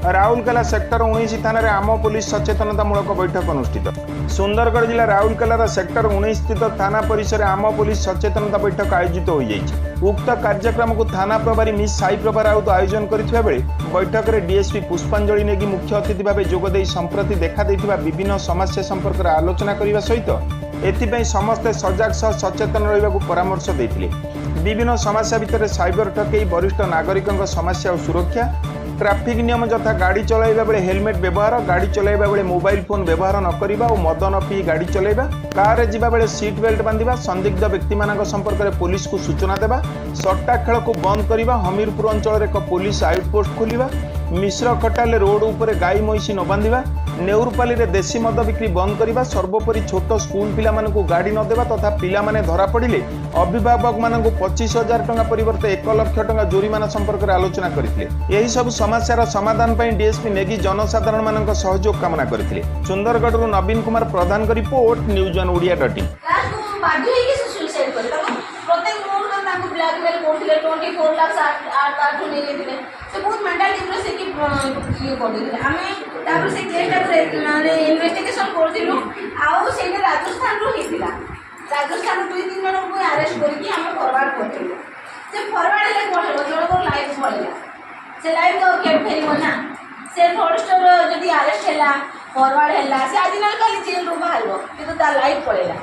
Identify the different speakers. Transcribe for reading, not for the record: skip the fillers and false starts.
Speaker 1: Rourkela sector 19 थाना आम police सचेतनतामूलक बैठक अनुष्ठित। सुंदरगढ़ जिला राउरकेलार सेक्टर 19 स्थित थाना परिसर आम पुलिस सचेतनता बैठक आयोजित हो जाएगी। उक्त कार्यक्रम को थाना प्रभारी मिस साई प्रभा राउत आयोजन करथिबा बेले बैठक में डीएसपी पुष्पांजलि नेगी मुख्य अतिथि भाव जोगदे संप्रति देखा देथिबा विभिन्न समस्या संपर्क में आलोचना करने सहित एथिपाई समस्ते सजग सह सचेतन रहिबाकु परामर्श देथिले। विभिन्न समस्या भितर साइबर ठकेई, वरिष्ठ नागरिकों समस्या और सुरक्षा, ट्रैफिक नियम यथा गाड़ी चलाइबा बेले हेलमेट व्यवहार, गाड़ी चलाइबा बेले मोबाइल फोन व्यवहार न करिबा और मद न पी गाड़ी चलाइबा, कार जिबा बेले सीट बेल्ट बांधिबा, संदिग्ध व्यक्ति मानक संपर्क में पुलिस को सूचना देबा, सट्टा खेल को बंद करिबा, हमीरपुर अंचल एक पुलिस आउटपोस्ट खोलिबा, मिश्र कटाले रोड उपरे गाई महिषी न बांधिबा, नेउरपाली रे देशी मद बिक्री बंद करिबा, सर्वोपरि छोट स्कूल पिला मानकु गाड़ी न देबा तथा पिला माने धरा पड़िले अभिभावक मानकु 25,000 टंका परिवर्ते 1 लाख टंका जोरिमाना संपर्क में आलोचना करथिले। एही सब समस्यार समाधान पई डीएसपी नेगी जनसाधारण मानक सहयोग कामना करथिले। सुंदरगढ़ रु नवीन कुमार प्रधान का report news on Odia dot in. Blackmail करथिले 24 लाख 8 नै लेथिले से बहुत मेंटल डिप्रेस की ये करथिले। हमें तापर से केस माने इन्वेस्टिगेशन करथिलु आउ सेने राजस्थान रो हेतिला। राजस्थान 2-3 जन को अरेस्ट करके हम फॉरवर्ड करथिलु। से फॉरवर्ड ले कोन जण को लाइव पड़िला से लाइव तो के फेरी बना से फॉरेस्टर जदी अरेस्ट हैला फॉरवर्ड हैला से आज ना काली जेल रो बाहरबो किंतु ता लाइव पड़ेला।